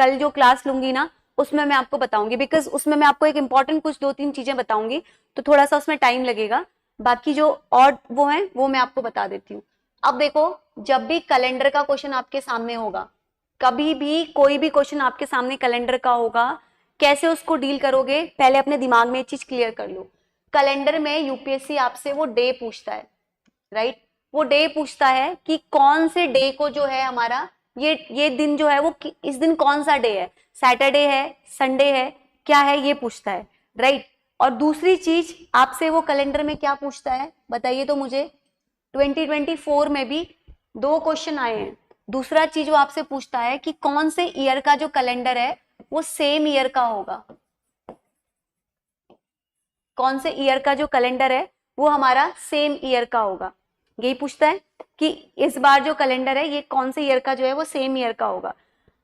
कल जो क्लास लूंगी ना उसमें मैं आपको बताऊंगी, बिकॉज उसमें मैं आपको एक इंपॉर्टेंट कुछ 2-3 चीजें बताऊंगी, तो थोड़ा सा उसमें टाइम लगेगा। बाकी जो और वो है वो मैं आपको बता देती हूँ। अब देखो, जब भी कैलेंडर का क्वेश्चन आपके सामने होगा, कभी भी कोई भी क्वेश्चन आपके सामने कैलेंडर का होगा, कैसे उसको डील करोगे, पहले अपने दिमाग में एक चीज क्लियर कर लो। कैलेंडर में यूपीएससी आपसे वो डे पूछता है, राइट? वो डे पूछता है कि कौन से डे को जो है हमारा ये दिन जो है वो इस दिन कौन सा डे है, सैटरडे है, संडे है, क्या है, ये पूछता है, राइट? और दूसरी चीज आपसे वो कैलेंडर में क्या पूछता है बताइए तो मुझे। 2024 में भी 2 क्वेश्चन आए हैं। दूसरा चीज वो आपसे पूछता है कि कौन से ईयर का जो कैलेंडर है वो सेम ईयर का होगा। कौन से ईयर का जो कैलेंडर है वो हमारा सेम ईयर का होगा, यही पूछता है कि इस बार जो कैलेंडर है ये कौन से ईयर का जो है वो सेम ईयर का होगा।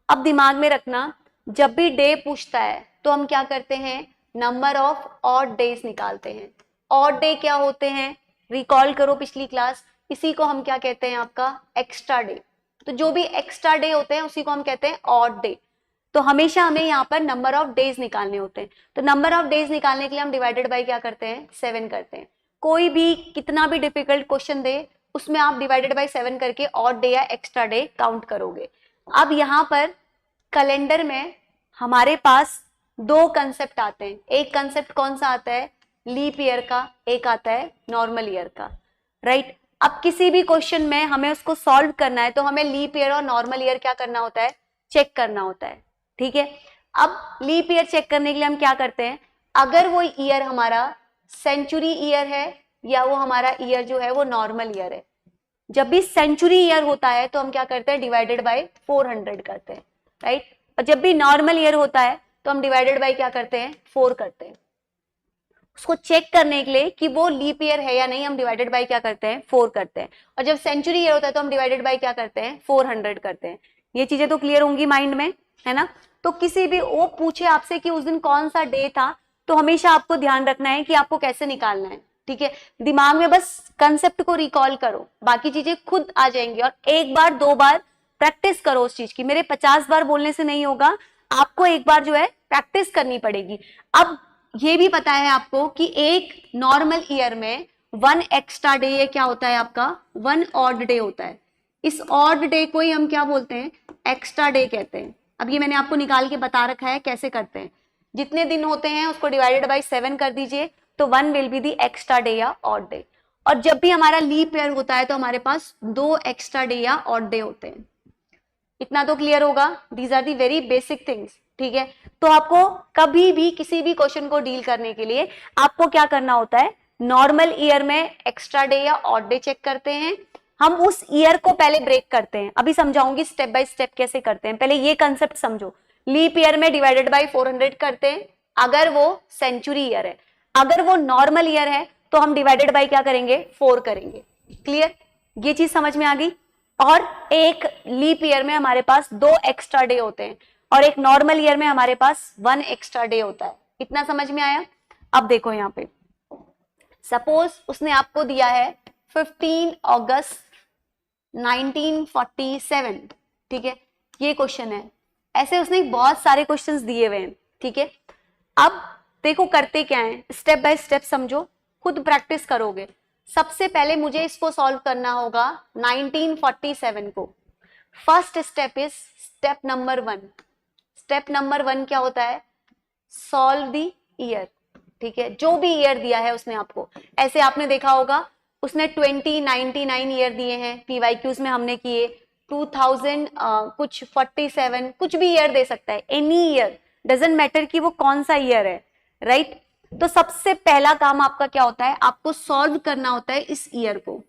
अब दिमाग में रखना, जब भी डे पूछता है तो हम क्या करते हैं, नंबर ऑफ ऑड डेज निकालते हैं। ऑड डे क्या होते हैं, रिकॉल करो पिछली क्लास, इसी को हम क्या कहते हैं, आपका एक्स्ट्रा डे। तो जो भी एक्स्ट्रा डे होते हैं उसी को हम कहते हैं ऑड डे। तो हमेशा हमें यहाँ पर नंबर ऑफ डेज निकालने होते हैं। तो नंबर ऑफ डेज निकालने के लिए हम डिवाइडेड बाय क्या करते हैं, 7 करते हैं। कोई भी कितना भी डिफिकल्ट क्वेश्चन दे उसमें आप डिवाइडेड बाय 7 करके ऑड डे या एक्स्ट्रा डे काउंट करोगे। अब यहाँ पर कैलेंडर में हमारे पास 2 कंसेप्ट आते हैं। एक कंसेप्ट कौन सा आता है, लीप ईयर का, एक आता है नॉर्मल ईयर का, राइट? अब किसी भी क्वेश्चन में हमें उसको सॉल्व करना है तो हमें लीप ईयर और नॉर्मल ईयर क्या करना होता है, चेक करना होता है, ठीक है? अब लीप ईयर चेक करने के लिए हम क्या करते हैं, अगर वो ईयर हमारा सेंचुरी ईयर है या वो हमारा ईयर जो है वो नॉर्मल ईयर है। जब भी सेंचुरी ईयर होता है तो हम क्या करते हैं, डिवाइडेड बाय 400 करते हैं, राइट? और जब भी नॉर्मल ईयर होता है तो हम डिवाइडेड बाय क्या करते हैं, 4 करते हैं। उसको चेक करने के लिए कि वो लीप ईयर है या नहीं हम डिवाइडेड बाय क्या करते हैं, 4 करते हैं। और जब सेंचुरी ईयर होता है तो हम डिवाइडेड बाय क्या करते हैं, 400 करते हैं। ये चीजें तो क्लियर होंगी माइंड में, है ना? तो किसी भी वो पूछे आपसे कि उस दिन कौन सा डे था, तो हमेशा आपको ध्यान रखना है कि आपको कैसे निकालना है, ठीक है? दिमाग में बस कंसेप्ट को रिकॉल करो, बाकी चीजें खुद आ जाएंगी। और 1 बार 2 बार प्रैक्टिस करो उस चीज की। मेरे 50 बार बोलने से नहीं होगा, आपको एक बार जो है प्रैक्टिस करनी पड़ेगी। अब ये भी पता है आपको कि एक नॉर्मल ईयर में 1 एक्स्ट्रा डे ये क्या होता है आपका, 1 ऑड डे होता है। इस ऑड डे को ही हम क्या बोलते हैं, एक्स्ट्रा डे कहते हैं। अब ये मैंने आपको निकाल के बता रखा है कैसे करते हैं। जितने दिन होते हैं उसको डिवाइडेड बाय 7 कर दीजिए तो 1 will be the extra day या ऑड डे। और जब भी हमारा लीप ईयर होता है तो हमारे पास 2 एक्स्ट्रा डे या ऑड डे होते हैं। इतना तो क्लियर होगा, these are the very basic things, ठीक है? तो आपको कभी भी किसी भी क्वेश्चन को डील करने के लिए आपको क्या करना होता है, नॉर्मल ईयर में एक्स्ट्रा डे या ऑड डे चेक करते हैं। हम उस ईयर को पहले ब्रेक करते हैं, अभी समझाऊंगी स्टेप बाय स्टेप कैसे करते हैं। पहले ये कंसेप्ट समझो, लीप ईयर में डिवाइडेड बाय 400 करते हैं अगर वो सेंचुरी ईयर है। अगर वो नॉर्मल ईयर है तो हम डिवाइडेड बाय क्या करेंगे, 4 करेंगे। क्लियर? ये चीज समझ में आ गई? और एक लीप ईयर में हमारे पास 2 एक्स्ट्रा डे होते हैं और एक नॉर्मल ईयर में हमारे पास 1 एक्स्ट्रा डे होता है। इतना समझ में आया? अब देखो यहाँ पे, सपोज उसने आपको दिया है 15 अगस्त 1947, ठीक है? ये क्वेश्चन है। ऐसे उसने बहुत सारे क्वेश्चंस दिए हुए हैं, ठीक है? अब देखो करते क्या है, स्टेप बाय स्टेप समझो, खुद प्रैक्टिस करोगे। सबसे पहले मुझे इसको सॉल्व करना होगा 1947 को। First step is step number 1। Step number 1 क्या होता है, सॉल्व द ईयर, ठीक है? जो भी ईयर दिया है उसने आपको, ऐसे आपने देखा होगा उसने 2099 ईयर दिए हैं, पीवाईक्यूज में हमने किए 2000 कुछ 47, कुछ भी ईयर दे सकता है, एनी ईयर, डजंट मैटर कि वो कौन सा ईयर है, राइट? तो सबसे पहला काम आपका क्या होता है, आपको सॉल्व करना होता है इस ईयर को,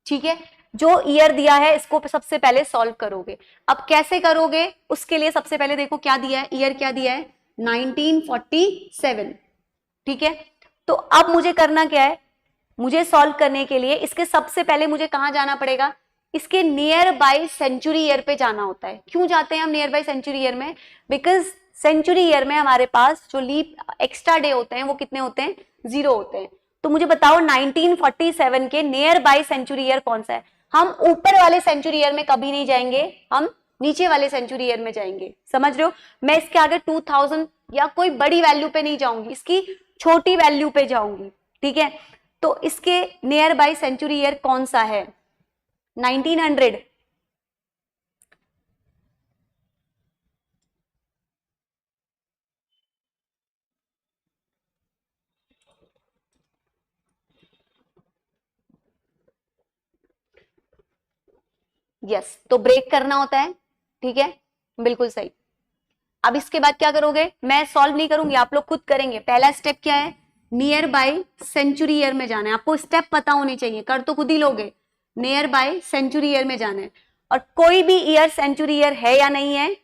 ठीक है? जो ईयर दिया है इसको सबसे पहले सॉल्व करोगे। अब कैसे करोगे, उसके लिए सबसे पहले देखो क्या दिया है, ईयर क्या दिया है, 1947, ठीक है? तो अब मुझे करना क्या है, मुझे सॉल्व करने के लिए इसके सबसे पहले मुझे कहां जाना पड़ेगा, इसके नियर बाय सेंचुरी ईयर पे जाना होता है। क्यों जाते हैं हम नियर बाय सेंचुरी ईयर में, बिकॉज सेंचुरी ईयर में हमारे पास जो लीप एक्स्ट्रा डे होते हैं वो कितने होते हैं, 0 होते हैं। तो मुझे बताओ 1947 के नियर बाय सेंचुरी ईयर कौन सा है। हम ऊपर वाले सेंचुरी ईयर में कभी नहीं जाएंगे, हम नीचे वाले सेंचुरी ईयर में जाएंगे, समझ रहे हो। मैं इसके आगे 2000 या कोई बड़ी वैल्यू पे नहीं जाऊंगी, इसकी छोटी वैल्यू पे जाऊंगी, ठीक है। तो इसके नियर बाय सेंचुरी ईयर कौन सा है? 1900। यस, तो ब्रेक करना होता है, ठीक है, बिल्कुल सही। अब इसके बाद क्या करोगे? मैं सॉल्व नहीं करूंगी, आप लोग खुद करेंगे। पहला स्टेप क्या है? नियर बाय सेंचुरी ईयर में जाना है। आपको स्टेप पता होने चाहिए, कर तो खुद ही लोगे। नियर बाय सेंचुरी ईयर में जाना है, और कोई भी ईयर सेंचुरी ईयर है या नहीं है?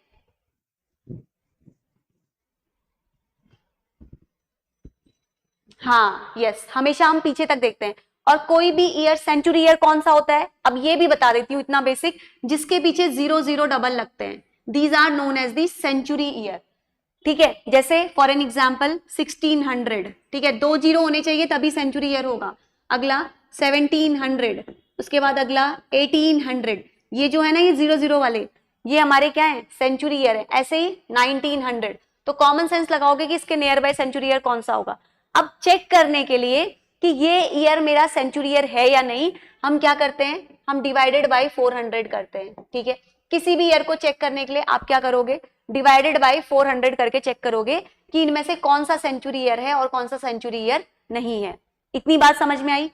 हाँ, यस, हमेशा हम पीछे तक देखते हैं। और कोई भी ईयर सेंचुरी ईयर कौन सा होता है? अब ये भी बता देती हूँ इतना बेसिक, जिसके पीछे 0 0 डबल लगते हैं, these are known as the century year, ठीक है। जैसे फॉर एन एग्जाम्पल 1600, ठीक है, 2 0 होने चाहिए तभी सेंचुरी ईयर होगा। अगला 1700, उसके बाद अगला 1800, ये जो है ना, ये 0 0 वाले, ये हमारे क्या है? सेंचुरी ईयर है। ऐसे ही 1900, तो कॉमन सेंस लगाओगे कि इसके नियर बाय सेंचुरी ईयर कौन सा होगा। अब चेक करने के लिए कि ये ईयर मेरा सेंचुरी ईयर है या नहीं, हम क्या करते हैं? हम डिवाइडेड बाय 400 करते हैं, ठीक है। किसी भी ईयर को चेक करने के लिए आप क्या करोगे? डिवाइडेड बाय 400 करके चेक करोगे कि इनमें से कौन सा सेंचुरी ईयर है और कौन सा सेंचुरी ईयर नहीं है। इतनी बात समझ में आई?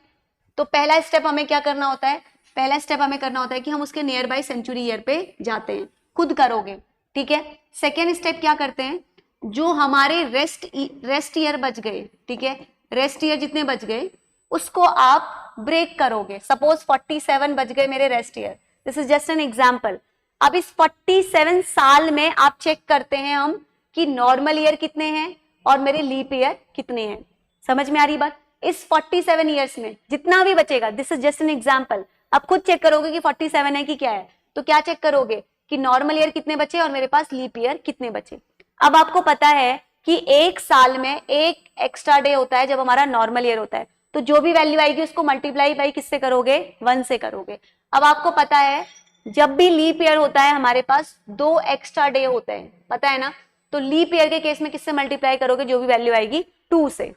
तो पहला स्टेप हमें क्या करना होता है? पहला स्टेप हमें करना होता है कि हम उसके नियर बाय सेंचुरी ईयर पे जाते हैं, खुद करोगे, ठीक है। सेकेंड स्टेप क्या करते हैं? जो हमारे रेस्ट ईयर बच गए, ठीक है, रेस्ट ईयर जितने बच गए उसको आप ब्रेक करोगे। सपोज 47 बच गए मेरे rest year, this is just an example. अब इस 47 साल में आप चेक करते हैं हम कि नॉर्मल ईयर कितने हैं और मेरे लीप ईयर कितने हैं। समझ में आ रही बात? इस 47 ईयर्स में जितना भी बचेगा, this is just an example, आप खुद चेक करोगे कि 47 है कि क्या है। तो क्या चेक करोगे कि नॉर्मल ईयर कितने बचे और मेरे पास लीप ईयर कितने बचे। अब आपको पता है कि एक साल में एक एक्स्ट्रा डे होता है जब हमारा नॉर्मल ईयर होता है, तो जो भी वैल्यू आएगी उसको मल्टीप्लाई बाई किससे करोगे? 1 से करोगे। अब आपको पता है जब भी लीप ईयर होता है हमारे पास 2 एक्स्ट्रा डे होते हैं, पता है ना। तो लीप ईयर के केस में किससे मल्टीप्लाई करोगे? जो भी वैल्यू आएगी 2 से,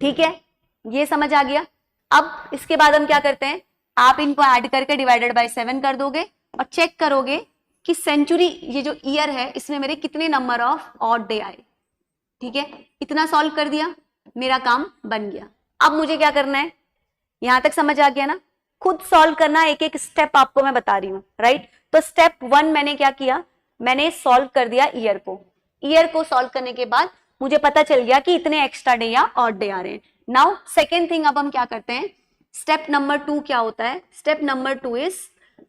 ठीक है, ये समझ आ गया। अब इसके बाद हम क्या करते हैं? आप इनको ऐड करके डिवाइडेड बाय 7 कर दोगे और चेक करोगे कि सेंचुरी, ये जो ईयर है, इसमें मेरे कितने नंबर ऑफ ऑड डे आए, ठीक है। इतना सॉल्व कर दिया, मेरा काम बन गया। अब मुझे क्या करना है? यहां तक समझ आ गया ना? खुद सॉल्व करना, एक एक स्टेप आपको मैं बता रही हूं, राइट। तो स्टेप 1 मैंने क्या किया? मैंने सॉल्व कर दिया ईयर को। ईयर को सॉल्व करने के बाद मुझे पता चल गया कि इतने एक्स्ट्रा डे या ऑड डे आ रहे हैं। नाउ सेकेंड थिंग, अब हम क्या करते हैं? स्टेप नंबर 2 क्या होता है? स्टेप नंबर 2 इज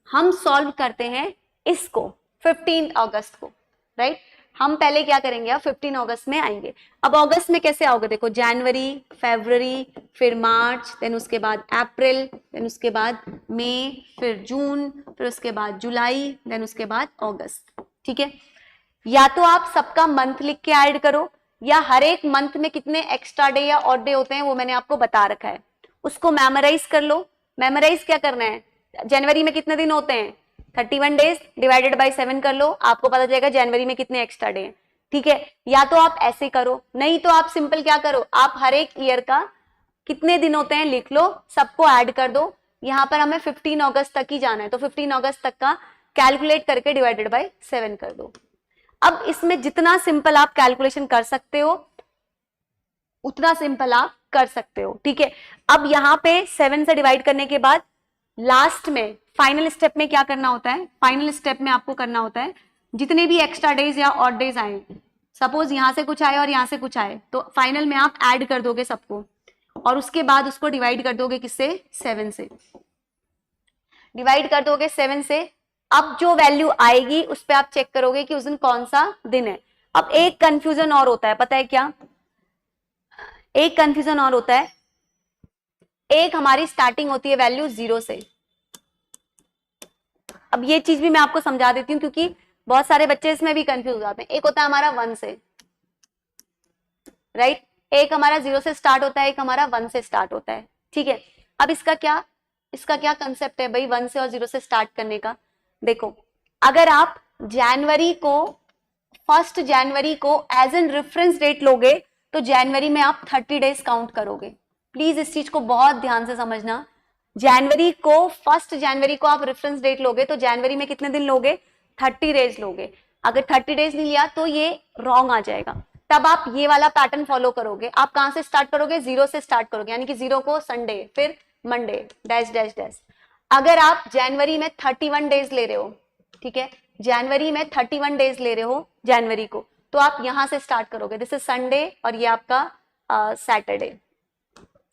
हम सॉल्व करते हैं इसको 15 अगस्त को, राइट। हम पहले क्या करेंगे? अब 15 अगस्त में आएंगे। अब अगस्त में कैसे आओगे? देखो, जनवरी, फरवरी, फिर मार्च, देन उसके बाद अप्रैल, देन उसके बाद मई, फिर जून, फिर उसके बाद जुलाई, देन उसके बाद अगस्त, ठीक है। या तो आप सबका मंथ लिख के ऐड करो, या हर एक मंथ में कितने एक्स्ट्रा डे या ऑड डे होते हैं वो मैंने आपको बता रखा है, उसको मेमोराइज कर लो। मेमोराइज क्या करना है? जनवरी में कितने दिन होते हैं? 31 डेज, डिवाइडेड बाय 7 कर लो, आपको पता चलेगा जनवरी में कितने एक्स्ट्रा डे हैं, ठीक है। या तो आप ऐसे करो, नहीं तो आप सिंपल क्या करो, आप हर एक ईयर का कितने दिन होते हैं लिख लो, सबको ऐड कर दो। यहां पर हमें 15 अगस्त तक ही जाना है, तो 15 अगस्त तक का कैलकुलेट करके डिवाइडेड बाय 7 कर दो। अब इसमें जितना सिंपल आप कैलकुलेशन कर सकते हो उतना सिंपल आप कर सकते हो, ठीक है। अब यहाँ पे 7 से डिवाइड करने के बाद लास्ट में फाइनल स्टेप में क्या करना होता है? फाइनल स्टेप में आपको करना होता है जितने भी एक्स्ट्रा डेज या ऑड डेज आए, सपोज यहां से कुछ आए और यहां से कुछ आए, तो फाइनल में आप ऐड कर दोगे सबको और उसके बाद उसको डिवाइड कर दोगे किससे? 7 से। डिवाइड कर दोगे 7 से। अब जो वैल्यू आएगी उस पर आप चेक करोगे कि उस दिन कौन सा दिन है। अब एक कंफ्यूजन और होता है, पता है क्या? एक कंफ्यूजन और होता है, एक हमारी स्टार्टिंग होती है वैल्यू 0 से। अब ये चीज भी मैं आपको समझा देती हूँ क्योंकि बहुत सारे बच्चे इसमें भी कंफ्यूज हो जाते हैं। एक होता है हमारा 1 से, राइट, एक हमारा 0 से स्टार्ट होता है, एक हमारा 1 से स्टार्ट होता है, ठीक है। अब इसका क्या कंसेप्ट है भाई 1 से और 0 से स्टार्ट करने का? देखो, अगर आप जनवरी को 1 जनवरी को एज एन रेफरेंस डेट लोगे तो जनवरी में आप 30 डेज काउंट करोगे। प्लीज इस चीज को बहुत ध्यान से समझना। जनवरी को 1 जनवरी को आप रेफरेंस डेट लोगे तो जनवरी में कितने दिन लोगे? 30 डेज लोगे। अगर 30 डेज नहीं लिया तो ये रॉन्ग आ जाएगा। तब आप ये वाला पैटर्न फॉलो करोगे। आप कहां से स्टार्ट करोगे? 0 से स्टार्ट करोगे, यानी कि 0 को संडे, फिर मंडे, डैश डैश डैश। अगर आप जनवरी में 31 डेज ले रहे हो, ठीक है, जनवरी में 31 डेज ले रहे हो जनवरी को, तो आप यहां से स्टार्ट करोगे। दिस इज संडे और ये आपका सैटरडे।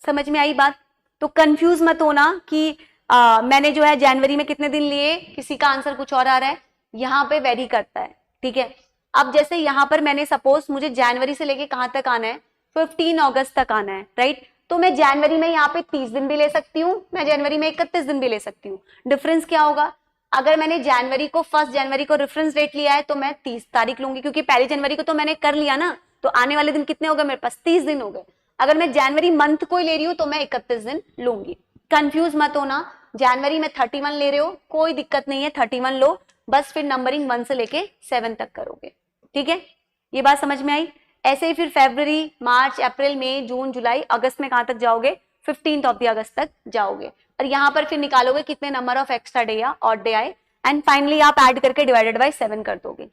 समझ में आई बात? तो कंफ्यूज मत होना कि मैंने जो है जनवरी में कितने दिन लिए, किसी का आंसर कुछ और आ रहा है, यहाँ पे वेरी करता है, ठीक है। अब जैसे यहाँ पर मैंने सपोज मुझे जनवरी से लेके कहां तक आना है? 15 अगस्त तक आना है, राइट। तो मैं जनवरी में यहाँ पे 30 दिन भी ले सकती हूँ, मैं जनवरी में 31 दिन भी ले सकती हूँ। डिफरेंस क्या होगा? अगर मैंने जनवरी को 1 जनवरी को रेफरेंस डेट लिया है तो मैं 30 तारीख लूंगी, क्योंकि 1 जनवरी को तो मैंने कर लिया ना, तो आने वाले दिन कितने हो गए मेरे पास? 30 दिन हो गए। अगर मैं जनवरी मंथ को ही ले रही हूँ तो मैं 31 दिन लूंगी। कंफ्यूज मत होना। जनवरी में 31 ले रहे हो, कोई दिक्कत नहीं है, 31 लो, बस फिर नंबरिंग 1 से लेके 7 तक करोगे, ठीक है। ये बात समझ में आई? ऐसे ही फिर फरवरी, मार्च, अप्रैल, मई, जून, जुलाई, अगस्त में कहां तक जाओगे? 15 ऑफ द अगस्त तक जाओगे। और यहां पर फिर निकालोगे कितने नंबर ऑफ एक्स्ट्रा डे या ऑड डे आए, एंड फाइनली आप ऐड करके डिवाइडेड बाय 7 कर दोगे।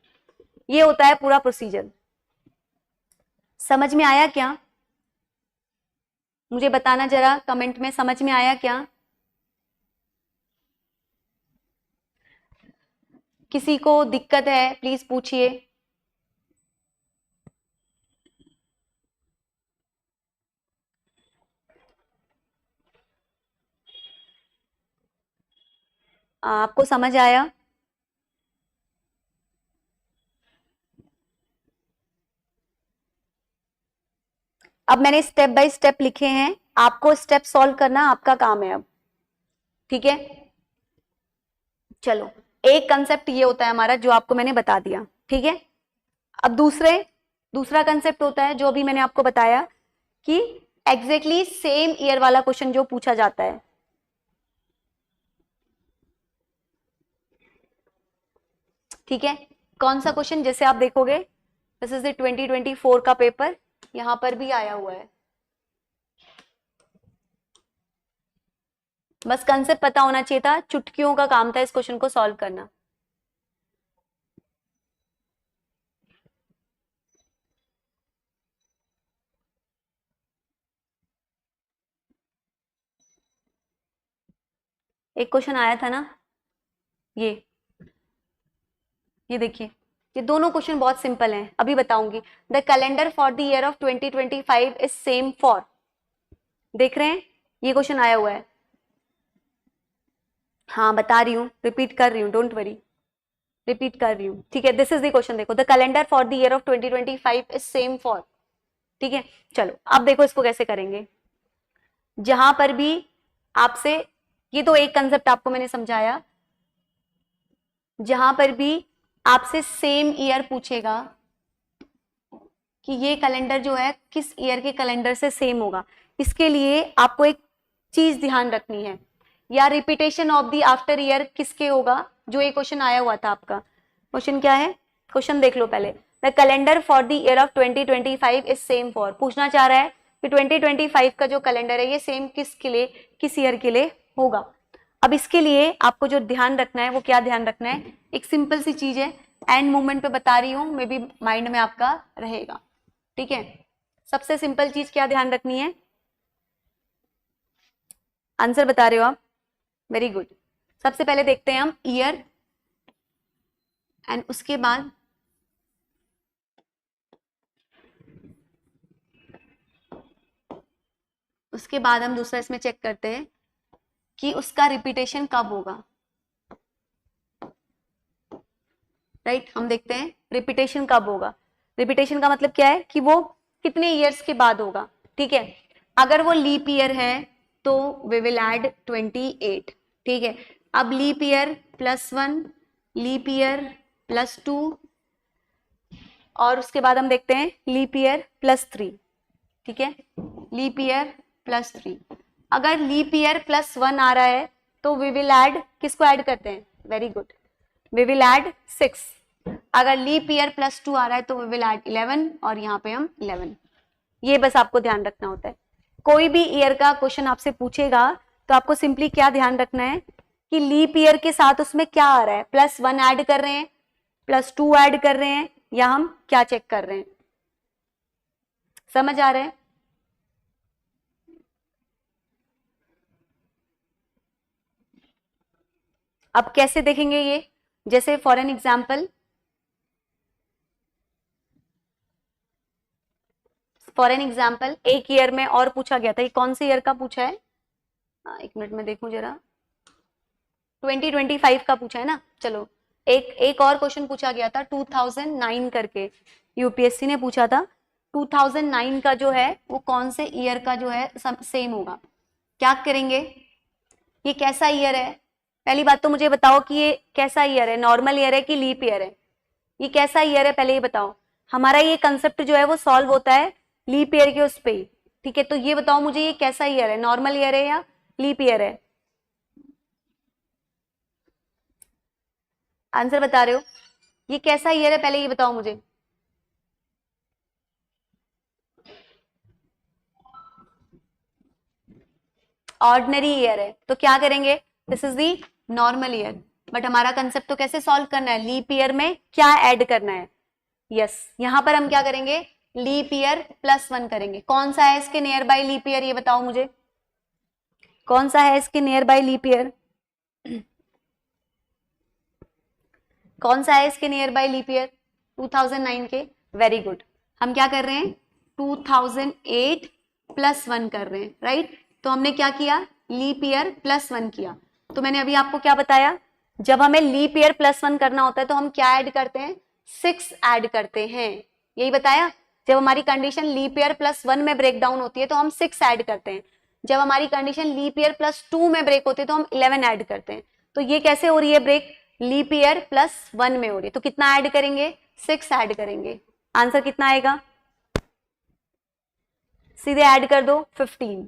ये होता है पूरा प्रोसीजर। समझ में आया क्या? मुझे बताना जरा कमेंट में, समझ में आया क्या? किसी को दिक्कत है प्लीज पूछिए। आपको समझ आया? अब मैंने स्टेप बाय स्टेप लिखे हैं, आपको स्टेप सॉल्व करना आपका काम है अब, ठीक है। चलो, एक कंसेप्ट ये होता है हमारा जो आपको मैंने बता दिया, ठीक है। अब दूसरा कंसेप्ट होता है जो अभी मैंने आपको बताया कि एग्जैक्टली सेम ईयर वाला क्वेश्चन जो पूछा जाता है। ठीक है, कौन सा क्वेश्चन? जैसे आप देखोगे दिस इज द 2024 का पेपर, यहां पर भी आया हुआ है। बस कंसेप्ट पता होना चाहिए था, चुटकियों का काम था इस क्वेश्चन को सॉल्व करना। एक क्वेश्चन आया था ना, ये देखिए, ये दोनों क्वेश्चन बहुत सिंपल हैं, अभी बताऊंगी। The calendar for the year of 2025 is same for, देख रहे हैं, ये क्वेश्चन आया हुआ है। हाँ बता रही हूँ, रिपीट कर रही हूँ, डोंट वरी, रिपीट कर रही हूँ, ठीक है। दिस इज द क्वेश्चन, देखो, the calendar for the year of 2025 is same for, ठीक है। चलो अब देखो इसको कैसे करेंगे। जहां पर भी आपसे, ये तो एक कंसेप्ट आपको मैंने समझाया, जहां पर भी आपसे सेम ईयर पूछेगा कि ये कैलेंडर जो है किस ईयर के कैलेंडर से सेम होगा, इसके लिए आपको एक चीज ध्यान रखनी है, या repetition of the after year किसके होगा, जो ये क्वेश्चन आया हुआ था आपका। क्वेश्चन क्या है? क्वेश्चन देख लो पहले। The calendar for the year of 2025 is same for, पूछना चाह रहा है कि 2025 का जो कैलेंडर है ये सेम किसके लिए, किस ईयर के लिए होगा। अब इसके लिए आपको जो ध्यान रखना है वो क्या ध्यान रखना है, एक सिंपल सी चीज है, एंड मूवमेंट पे बता रही हूं, मे बी माइंड में आपका रहेगा, ठीक है। सबसे सिंपल चीज क्या ध्यान रखनी है? आंसर बता रहे हो आप, वेरी गुड। सबसे पहले देखते हैं हम ईयर, एंड उसके बाद हम दूसरा इसमें चेक करते हैं कि उसका रिपीटेशन कब होगा, राइट। हम देखते हैं रिपीटेशन कब होगा। रिपीटेशन का मतलब क्या है कि वो कितने ईयर्स के बाद होगा, ठीक है। अगर वो लीप ईयर है तो वी विल ऐड 28, ठीक है। अब लीप ईयर +1, लीप ईयर +2, और उसके बाद हम देखते हैं लीप ईयर +3, ठीक है, लीप ईयर +3। अगर लीप ईयर +1 आ रहा है तो वी विल ऐड, किसको ऐड करते हैं? Very good, we will add 6। अगर लीप ईयर +2 आ रहा है तो वी विल ऐड 11 और यहाँ पे हम 11। ये बस आपको ध्यान रखना होता है। कोई भी ईयर का क्वेश्चन आपसे पूछेगा तो आपको सिंपली क्या ध्यान रखना है कि लीप ईयर के साथ उसमें क्या आ रहा है, +1 ऐड कर रहे हैं, +2 ऐड कर रहे हैं, या हम क्या चेक कर रहे हैं। समझ आ रहा है? अब कैसे देखेंगे ये, जैसे फॉर एन एग्जाम्पल, एक ईयर में और पूछा गया था, ये कौन से ईयर का पूछा है, एक मिनट में देखूं जरा, 2025 का पूछा है ना। चलो एक और क्वेश्चन पूछा गया था 2009 करके, यूपीएससी ने पूछा था 2009 का जो है वो कौन से ईयर का जो है सेम होगा। क्या करेंगे, ये कैसा ईयर है, पहली बात तो मुझे बताओ कि ये कैसा ईयर है, नॉर्मल ईयर है कि लीप ईयर है, ये कैसा ईयर है पहले ये बताओ। हमारा ये कंसेप्ट जो है वो सॉल्व होता है लीप ईयर के उस पे ही, ठीक है। तो ये बताओ मुझे ये कैसा ईयर है, नॉर्मल ईयर है या लीप ईयर है, आंसर बता रहे हो, ये कैसा ईयर है पहले ये बताओ मुझे। ऑर्डिनरी ईयर है, तो क्या करेंगे, this is the normal year. But हमारा कंसेप्ट तो कैसे सॉल्व करना है, लीप ईयर में क्या ऐड करना है। यस यहां पर हम क्या करेंगे, लीप ईयर +1 करेंगे। कौन सा है इसके नियर बाय लीप ईयर, ये बताओ मुझे, कौन सा है इसके नियर बाय लीप ईयर, कौन सा है इसके नियर बाय लीप ईयर, 2009 के। वेरी गुड, हम क्या कर रहे हैं 2008 +1 कर रहे हैं, राइट। तो हमने क्या किया, लीप ईयर +1 किया। तो मैंने अभी आपको क्या बताया, जब हमें लीप ईयर +1 करना होता है तो हम क्या ऐड करते हैं, 6 ऐड करते हैं, यही बताया। जब हमारी कंडीशन लीप ईयर +1 में ब्रेक डाउन होती है तो हम 6 ऐड करते हैं, जब हमारी कंडीशन लीप ईयर +2 में ब्रेक होती है तो हम 11 ऐड करते हैं। तो ये कैसे हो रही है ब्रेक, लीप ईयर +1 में हो रही है, तो कितना ऐड करेंगे, 6 ऐड करेंगे। आंसर कितना आएगा, सीधे ऐड कर दो 15,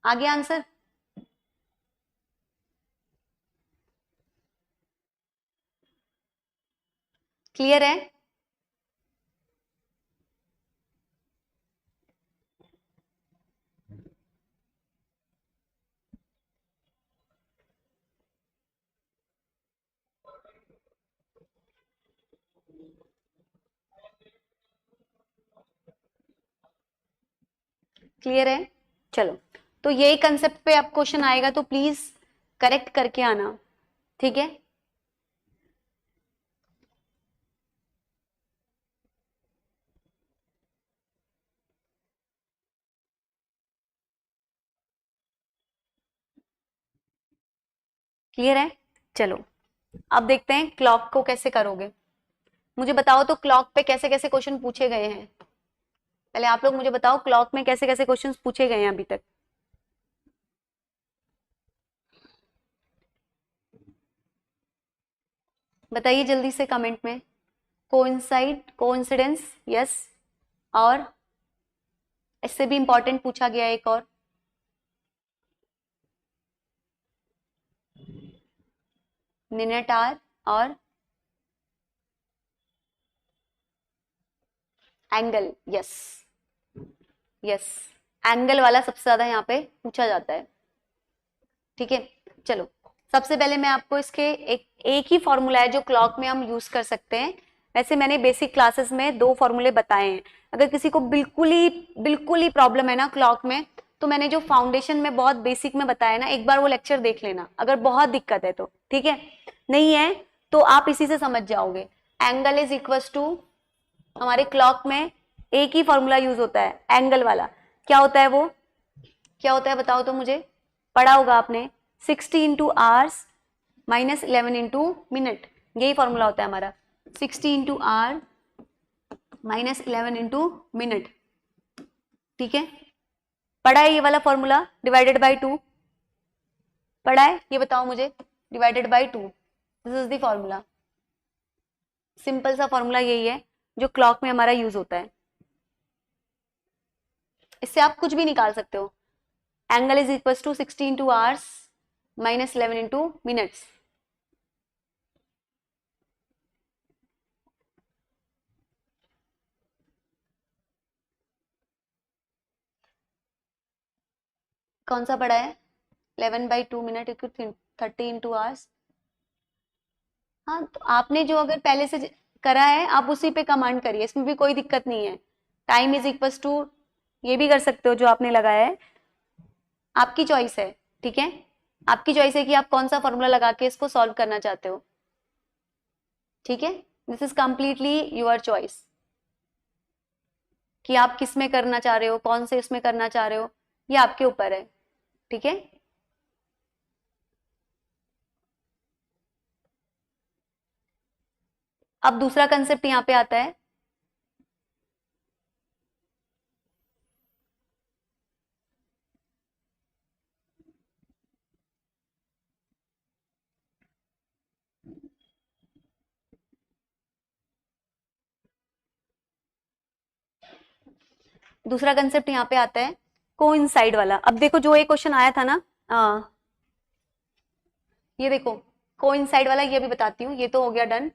आ गया आंसर। क्लियर है, क्लियर है। चलो तो यही कंसेप्ट पे अब क्वेश्चन आएगा तो प्लीज करेक्ट करके आना, ठीक है। क्लियर है, चलो अब देखते हैं क्लॉक को कैसे करोगे। मुझे बताओ तो क्लॉक पे कैसे कैसे क्वेश्चन पूछे गए हैं, पहले आप लोग मुझे बताओ क्लॉक में कैसे कैसे क्वेश्चन पूछे गए हैं अभी तक। बताइए जल्दी से कमेंट में। कोइंसाइड, कोइंसिडेंस, यस, और इससे भी इंपॉर्टेंट पूछा गया एक और, मिनट आवर, और एंगल, यस यस, एंगल वाला सबसे ज्यादा यहाँ पे पूछा जाता है, ठीक है। चलो सबसे पहले मैं आपको इसके एक ही फॉर्मूला है जो क्लॉक में हम यूज कर सकते हैं। वैसे मैंने बेसिक क्लासेस में 2 फॉर्मूले बताए हैं, अगर किसी को बिल्कुल ही प्रॉब्लम है ना क्लॉक में, तो मैंने जो फाउंडेशन में बहुत बेसिक में बताया ना, एक बार वो लेक्चर देख लेना, अगर बहुत दिक्कत है तो, ठीक है। नहीं है तो आप इसी से समझ जाओगे। एंगल इज इक्वल टू, हमारे क्लॉक में एक ही फॉर्मूला यूज होता है एंगल वाला, क्या होता है वो, क्या होता है बताओ तो मुझे, पढ़ा होगा आपने, 60 इंटू आवर्स -11 इंटू मिनट, यही फॉर्मूला होता है हमारा, 60 इंटू आवर -11 इंटू मिनट, ठीक है। पढ़ा है ये वाला फॉर्मूला, डिवाइडेड बाई 2, पढ़ा है, ये बताओ मुझे, divided by 2, this is the formula. Simple सा फॉर्मूला यही है जो क्लॉक में हमारा यूज होता है, इससे आप कुछ भी निकाल सकते हो। Angle is equal to 60 into hours -11 into minutes, कौन सा पढ़ा है? 11/2 मिनट इक्वल 30 × आवर्स। हाँ, तो आपने जो अगर पहले से करा है आप उसी पे कमांड करिए, इसमें भी कोई दिक्कत नहीं है। टाइम इज इक्वल टू, ये भी कर सकते हो जो आपने लगाया है, आपकी चॉइस है। ठीक है, आपकी चॉइस है कि आप कौन सा फॉर्मूला लगा के इसको सॉल्व करना चाहते हो। ठीक है, this is completely your choice कि आप किस में करना चाह रहे हो, कौन से इसमें करना चाह रहे हो, ये आपके ऊपर है। ठीक है, अब दूसरा कंसेप्ट यहाँ पे आता है। दूसरा कंसेप्ट यहाँ पे आता है कोइंसाइड वाला। अब देखो जो एक क्वेश्चन आया था ना, ये देखो कोइंसाइड वाला, ये भी बताती हूँ, ये तो हो गया डन।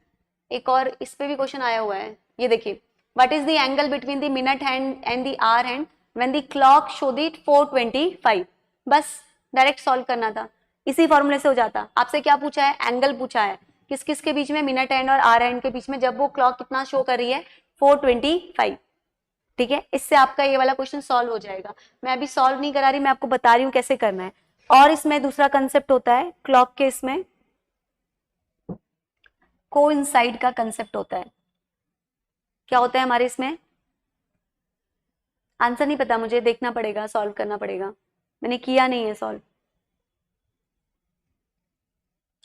एक और इस पे भी क्वेश्चन आया हुआ है, ये देखिए, what is the angle between the minute hand and the hour hand when the clock show the 4:25। बस डायरेक्ट सॉल्व करना था, इसी फॉर्मूले से हो जाता। आपसे क्या पूछा है? एंगल पूछा है, किस किस के बीच में? मिनट हैंड और आवर हैंड के बीच में, जब वो क्लॉक कितना शो कर रही है? 4:25। ठीक है, इससे आपका ये वाला क्वेश्चन सॉल्व हो जाएगा। मैं अभी सॉल्व नहीं करा रही, मैं आपको बता रही हूँ कैसे करना है। और इसमें दूसरा कंसेप्ट होता है क्लॉक के, इसमें कोइंसाइड का कंसेप्ट होता है। क्या होता है हमारे इसमें? आंसर नहीं पता मुझे, देखना पड़ेगा, सॉल्व करना पड़ेगा, मैंने किया नहीं है सॉल्व।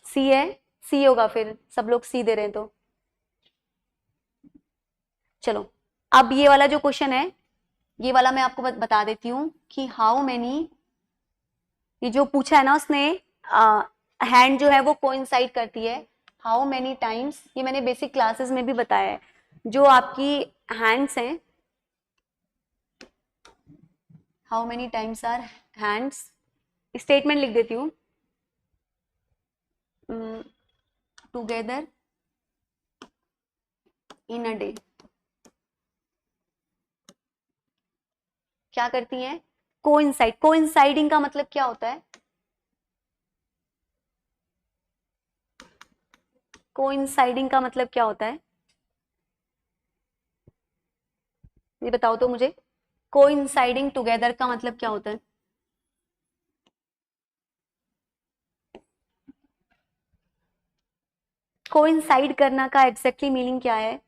सी है, सी होगा, फिर सब लोग सी दे रहे हैं तो चलो। अब ये वाला जो क्वेश्चन है, ये वाला मैं आपको बता देती हूँ कि हाउ मेनी, ये जो पूछा है ना उसने, हैंड जो है वो कोइंसाइड करती है हाउ मेनी टाइम्स, ये मैंने बेसिक क्लासेस में भी बताया है। जो आपकी हैंड्स हैं, how many times are hands, statement लिख देती हूँ, टुगेदर इन अ डे क्या करती हैं? कोइंसाइड। कोइंसाइडिंग का मतलब क्या होता है? कोइंसाइडिंग का मतलब क्या होता है, ये बताओ तो मुझे। कोइंसाइडिंग टुगेदर का मतलब क्या होता है? कोइंसाइड करना का एग्जैक्टली मीनिंग क्या है?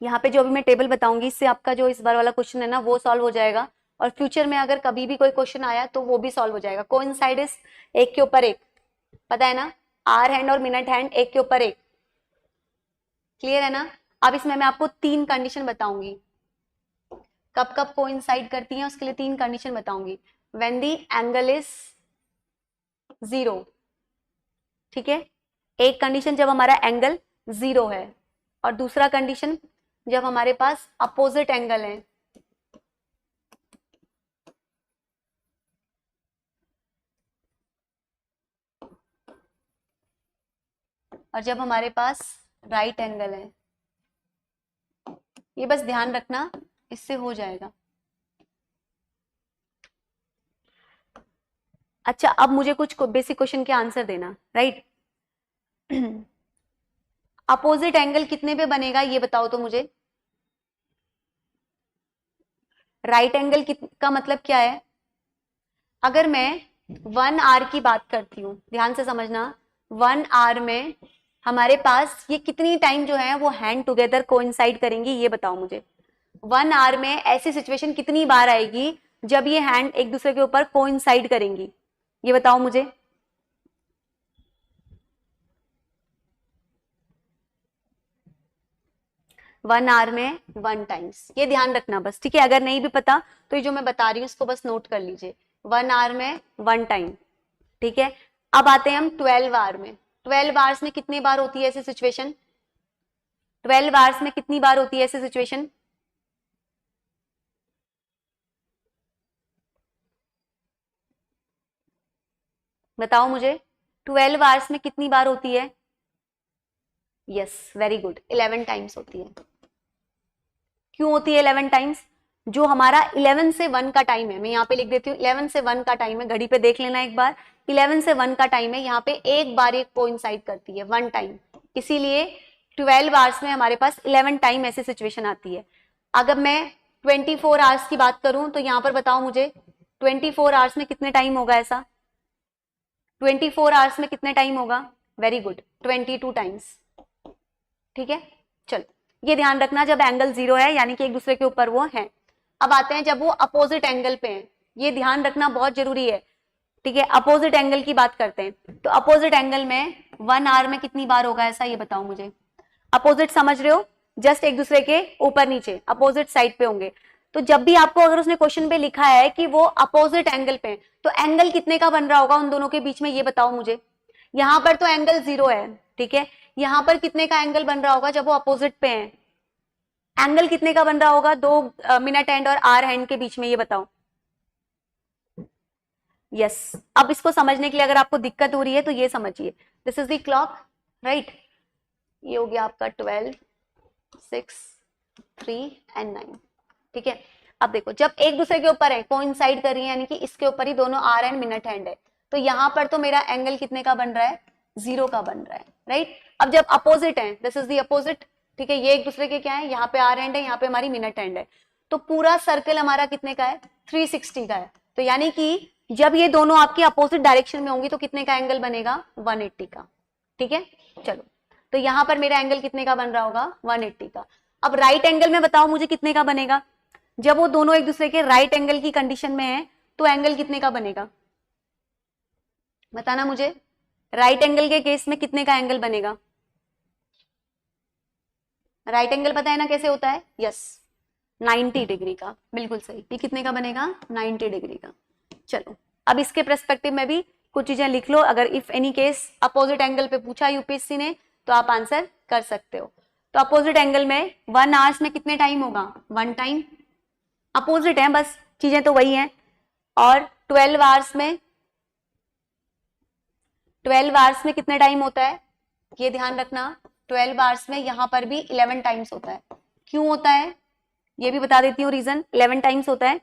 यहाँ पे जो अभी मैं टेबल बताऊंगी, इससे आपका जो इस बार वाला क्वेश्चन है ना वो सॉल्व हो जाएगा, और फ्यूचर में अगर कभी भी कोई क्वेश्चन आया तो वो भी सॉल्व हो जाएगा। कोइंसाइड इज एक के ऊपर एक, पता है ना, आर हैंड और मिनट हैंड एक के ऊपर एक, क्लियर है ना। अब इसमें मैं आपको 3 कंडीशन बताऊंगी, कब कब कोइंसाइड करती हैं, उसके लिए 3 कंडीशन बताऊंगी। व्हेन दी एंगल इज 0, ठीक है, एक कंडीशन जब हमारा एंगल 0 है, और दूसरा कंडीशन जब हमारे पास अपोजिट एंगल है। और जब हमारे पास राइट एंगल है, ये बस ध्यान रखना, इससे हो जाएगा। अच्छा, अब मुझे कुछ बेसिक क्वेश्चन के आंसर देना, राइट। अपोजिट एंगल कितने पे बनेगा ये बताओ तो मुझे। राइट एंगल का मतलब क्या है? अगर मैं 1 आवर की बात करती हूँ, ध्यान से समझना, 1 आवर में हमारे पास ये कितनी टाइम जो है वो हैंड टुगेदर कोइंसाइड करेंगी, ये बताओ मुझे। 1 आवर में ऐसी सिचुएशन कितनी बार आएगी जब ये हैंड एक दूसरे के ऊपर कोइंसाइड करेंगी, ये बताओ मुझे। 1 आवर में 1 टाइम्स, ये ध्यान रखना बस, ठीक है। अगर नहीं भी पता तो ये जो मैं बता रही हूँ इसको बस नोट कर लीजिए, 1 आवर में 1 टाइम, ठीक है। अब आते हैं हम 12 आवर में। 12 आवर्स में कितनी बार होती है ऐसी सिचुएशन? 12 आवर्स में कितनी बार होती है ऐसी सिचुएशन? बताओ मुझे, 12 आवर्स में कितनी बार होती है? यस, वेरी गुड, 11 टाइम्स होती है। क्यों होती है 11 टाइम्स? जो हमारा 11 से 1 का टाइम है, मैं यहाँ पे लिख देती हूँ 11 से 1 का टाइम है, घड़ी पे देख लेना एक बार, 11 से 1 का टाइम है, यहाँ पे एक बार एक कोइंसाइड करती है 1 टाइम, इसीलिए 12 आवर्स में हमारे पास 11 टाइम ऐसी सिचुएशन आती है। अगर मैं 24 आवर्स की बात करूं तो यहाँ पर बताओ मुझे 24 आवर्स में कितने टाइम होगा ऐसा? 24 आवर्स में कितने टाइम होगा? Very good, 22 times. ठीक है, चलो ये ध्यान रखना जब एंगल 0 है यानी कि एक दूसरे के ऊपर वो है। अब आते हैं जब वो अपोजिट एंगल पे हैं, ये ध्यान रखना बहुत जरूरी है। ठीक है, अपोजिट एंगल की बात करते हैं, तो अपोजिट एंगल में 1 आवर में कितनी बार होगा ऐसा, ये बताओ मुझे। अपोजिट समझ रहे हो, जस्ट एक दूसरे के ऊपर नीचे अपोजिट साइड पे होंगे। तो जब भी आपको अगर उसने क्वेश्चन पे लिखा है कि वो अपोजिट एंगल पे, तो एंगल कितने का बन रहा होगा उन दोनों के बीच में, ये बताओ मुझे। यहां पर तो एंगल 0 है, ठीक है, यहां पर कितने का एंगल बन रहा होगा जब वो अपोजिट पे हैं? एंगल कितने का बन रहा होगा 2 मिनट हैंड और आर हैंड के बीच में, ये बताओ। यस, अब इसको समझने के लिए अगर आपको दिक्कत हो रही है तो ये समझिए, this is the clock, right, ये हो गया आपका 12, 6, 3 एंड 9। ठीक है, अब देखो जब एक दूसरे के ऊपर है, कोइंसाइड कर रही है, यानी कि इसके ऊपर ही दोनों आर एंड मिनट हैंड है, तो यहां पर तो मेरा एंगल कितने का बन रहा है? 0 का बन रहा है, राइट। अब जब अपोजिट है, दिस इज द अपोजिट, ठीक है, ये एक दूसरे के क्या है, यहाँ पे आर हैंड है, यहाँ पे हमारी मिनट हैंड है, तो पूरा सर्कल हमारा कितने का है? 360 का है। तो यानी कि जब ये दोनों आपकी अपोजिट डायरेक्शन में होंगी तो कितने का एंगल बनेगा? 180 का। ठीक है, चलो, तो यहां पर मेरा एंगल कितने का बन रहा होगा? 180 का। अब राइट एंगल में बताओ मुझे कितने का बनेगा? जब वो दोनों एक दूसरे के राइट एंगल की कंडीशन में है तो एंगल कितने का बनेगा? बताना मुझे, राइट एंगल के केस में कितने का एंगल बनेगा? राइट एंगल पता है ना कैसे होता है? यस, 90 डिग्री का, बिल्कुल सही। ये कितने का बनेगा? 90 डिग्री का। चलो, अब इसके पर्सपेक्टिव में भी कुछ चीजें लिख लो, अगर if any case opposite angle पे पूछा यूपीएससी ने तो आप आंसर कर सकते हो। तो अपोजिट एंगल में 1 आवर्स में कितने टाइम होगा? 1 टाइम, अपोजिट है बस, चीजें तो वही हैं। और 12 आवर्स में, 12 आवर्स में कितने टाइम होता है? ये ध्यान रखना, 12 आवर्स में यहां पर भी 11 टाइम्स होता है। क्यों होता है ये भी बता देती हूँ रीजन। 11 टाइम्स होता है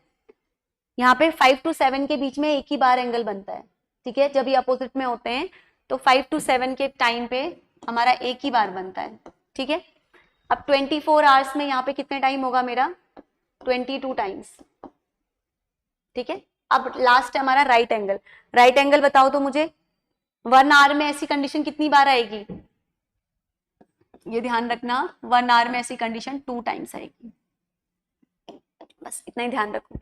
यहाँ पे 5 to 7 के बीच में एक ही बार एंगल बनता है, ठीक है, जब ये अपोजिट में होते हैं तो 5 to 7 के टाइम पे हमारा एक ही बार बनता है। ठीक है, अब 24 आवर्स में यहाँ पे कितने टाइम होगा मेरा? 22 टाइम्स। ठीक है, अब लास्ट है हमारा राइट एंगल। राइट एंगल बताओ तो मुझे, 1 आवर में ऐसी कंडीशन कितनी बार आएगी? ये ध्यान रखना, 1 आवर में ऐसी कंडीशन 2 टाइम्स आएगी, बस इतना ही ध्यान रखो।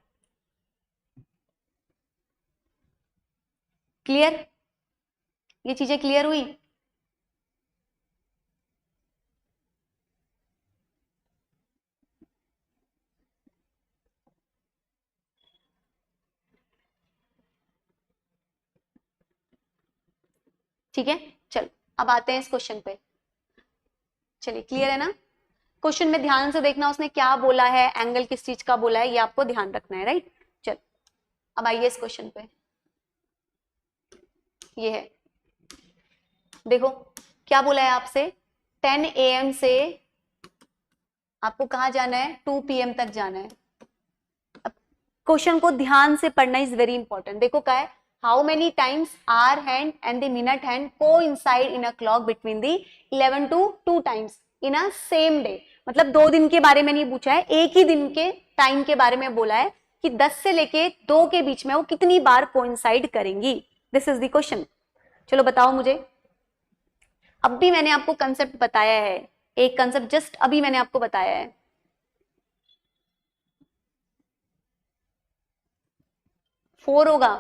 क्लियर? ये चीजें क्लियर हुई? ठीक है, चलो अब आते हैं इस क्वेश्चन पे। चलिए, क्लियर है ना? क्वेश्चन में ध्यान से देखना, उसने क्या बोला है, एंगल किस चीज का बोला है, ये आपको ध्यान रखना है, राइट। चलो अब आइए इस क्वेश्चन पे। ये है, देखो क्या बोला है आपसे, 10 AM से आपको कहाँ जाना है? 2 PM तक जाना है। अब क्वेश्चन को ध्यान से पढ़ना इज वेरी इंपॉर्टेंट। देखो क्या है, how many times are hand and the minute hand coincide in a clock between the 11 to 2 times in a same day. मतलब 2 दिन के बारे में नहीं पूछा है, एक ही दिन के टाइम के बारे में बोला है कि 10 से लेके 2 के बीच में वो कितनी बार कोइंसाइड करेंगी। This is the question. चलो बताओ मुझे, अब भी मैंने आपको कंसेप्ट बताया है, एक कंसेप्ट जस्ट अभी मैंने आपको बताया है। फोर होगा,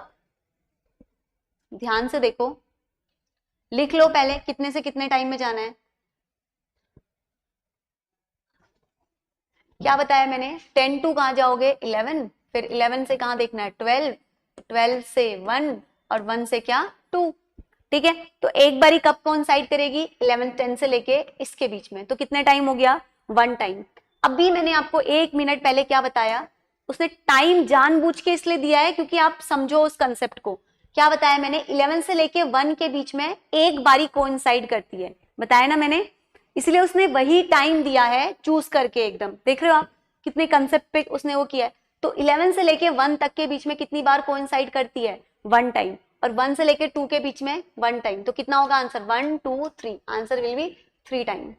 ध्यान से देखो, लिख लो पहले कितने से कितने टाइम में जाना है। क्या बताया मैंने, 10 to कहां जाओगे? 11, फिर 11 से कहां देखना है? 12, 12 से 1 और 1 से क्या? 2। ठीक है, तो एक बारी कब कोइंसाइड करेगी? 11, 10 से लेके इसके बीच में, तो कितने टाइम हो गया? 1 टाइम। अभी मैंने आपको 1 मिनट पहले क्या बताया, उसने टाइम जानबूझ के इसलिए दिया है क्योंकि आप समझो उस कंसेप्ट को। क्या बताया मैंने? 11 से लेके 1 के बीच में एक बारी कोइंसाइड करती है, बताया ना मैंने। इसलिए उसने वही टाइम दिया है चूज करके, एकदम देख रहे हो आप कितने कंसेप्ट पे उसने वो किया है। तो 11 से लेके 1 तक के बीच में कितनी बार कोइंसाइड करती है, 1 टाइम, और 1 से लेके 2 के बीच में 1 टाइम। तो कितना होगा answer, 1 2 3, answer will be 3 time.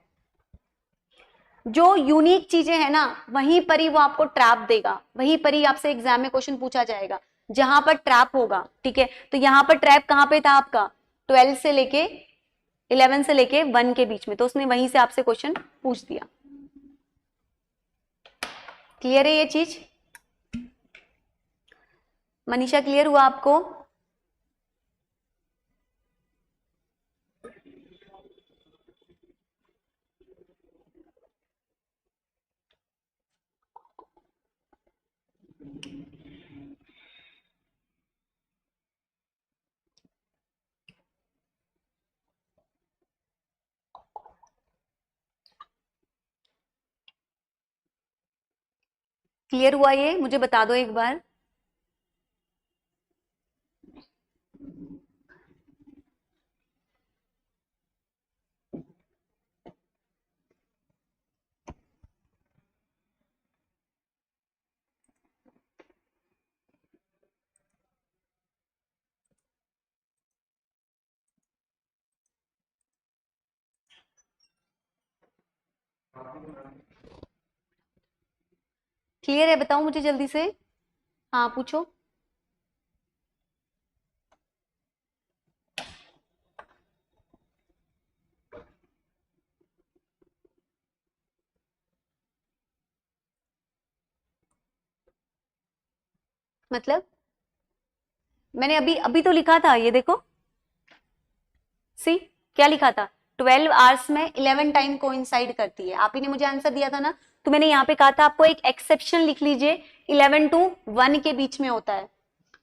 जो यूनिक चीजें है ना वहीं पर ही वो आपको ट्रैप देगा, वहीं पर ही आपसे एग्जाम में क्वेश्चन पूछा जाएगा जहां पर ट्रैप होगा। ठीक है, तो यहां पर ट्रैप कहां पे था आपका, 12 से लेके 11 से लेके 1 के बीच में, तो उसने वहीं से आपसे क्वेश्चन पूछ दिया। क्लियर है ये चीज, मनीषा क्लियर हुआ आपको? क्लियर हुआ ये, मुझे बता दो एक बार। क्लियर है, बताओ मुझे जल्दी से। हाँ पूछो। मतलब मैंने अभी अभी तो लिखा था, ये देखो, सी क्या लिखा था, 12 आवर्स में 11 टाइम कोइंसाइड करती है। आप ही ने मुझे आंसर दिया था ना, तो मैंने यहाँ पे कहा था आपको एक एक्सेप्शन लिख लीजिए, 11 टू 1 के बीच में होता है।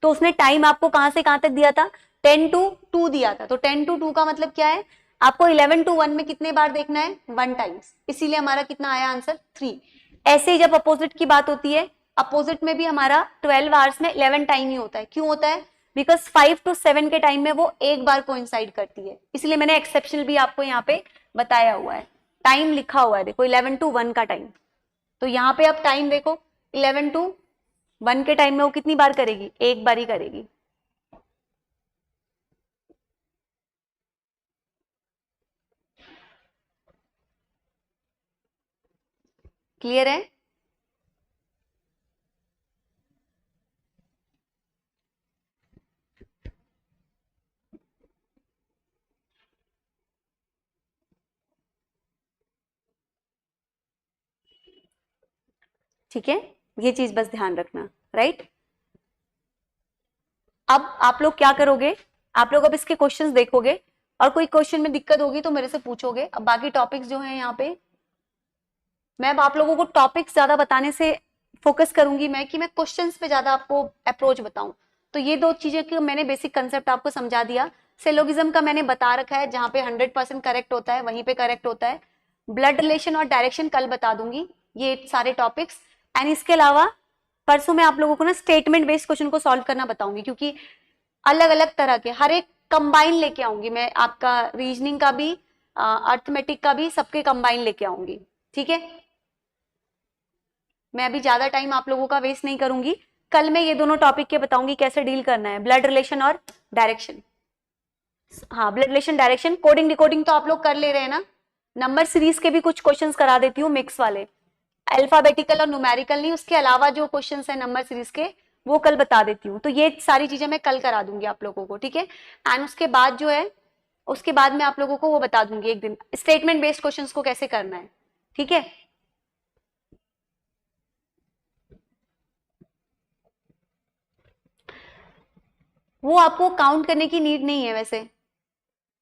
तो उसने टाइम आपको कहां से कहां तक दिया था, 10 टू 2 दिया था। तो 10 टू 2 का मतलब क्या है, आपको 11 टू 1 में कितने बार देखना है, 1 टाइम्स, इसीलिए हमारा कितना आया आंसर 3। ऐसे ही जब अपोजिट की बात होती है, अपोजिट में भी हमारा 12 आवर्स में 11 टाइम ही होता है। क्यों होता है, बिकॉज 5 टू 7 के टाइम में वो एक बार कोइंसाइड करती है, इसलिए मैंने एक्सेप्शनल भी आपको यहाँ पे बताया हुआ है। टाइम लिखा हुआ है देखो, 11 टू 1 का टाइम। तो यहाँ पे आप टाइम देखो, 11 टू 1 के टाइम में वो कितनी बार करेगी, एक बार ही करेगी। क्लियर है? ठीक है, ये चीज बस ध्यान रखना, राइट। अब आप लोग क्या करोगे, आप लोग अब इसके क्वेश्चंस देखोगे, और कोई क्वेश्चन में दिक्कत होगी तो मेरे से पूछोगे। अब बाकी टॉपिक्स जो हैं यहाँ पे, मैं अब आप लोगों को टॉपिक्स ज्यादा बताने से फोकस करूंगी मैं, कि मैं क्वेश्चंस पे ज्यादा आपको अप्रोच बताऊं। तो ये दो चीजें कि मैंने बेसिक कंसेप्ट आपको समझा दिया। सिलोगिज्म का मैंने बता रखा है, जहां पे 100% करेक्ट होता है वहीं पे करेक्ट होता है। ब्लड रिलेशन और डायरेक्शन कल बता दूंगी, ये सारे टॉपिक्स। एंड इसके अलावा परसों मैं आप लोगों को ना स्टेटमेंट बेस्ड क्वेश्चन को सॉल्व करना बताऊंगी, क्योंकि अलग अलग तरह के हर एक कंबाइन लेके आऊंगी मैं, आपका रीजनिंग का भी, अर्थमेटिक का भी, सबके कंबाइन लेके आऊंगी। ठीक है, मैं अभी ज्यादा टाइम आप लोगों का वेस्ट नहीं करूंगी। कल मैं ये दोनों टॉपिक के बताऊंगी कैसे डील करना है, ब्लड रिलेशन और डायरेक्शन। हाँ, blood relation direction, coding decoding तो आप लोग कर ले रहे हैं ना। नंबर सीरीज के भी कुछ क्वेश्चंस करा देती हूँ मिक्स वाले, अल्फाबेटिकल और न्यूमेरिकल नहीं, उसके अलावा जो क्वेश्चंस है नंबर सीरीज के वो कल बता देती हूँ। तो ये सारी चीजें मैं कल करा दूंगी आप लोगों को, ठीक है। एंड उसके बाद जो है, उसके बाद मैं आप लोगों को वो बता दूंगी एक दिन स्टेटमेंट बेस्ड क्वेश्चंस को कैसे करना है, ठीक है। वो आपको काउंट करने की नीड नहीं है वैसे,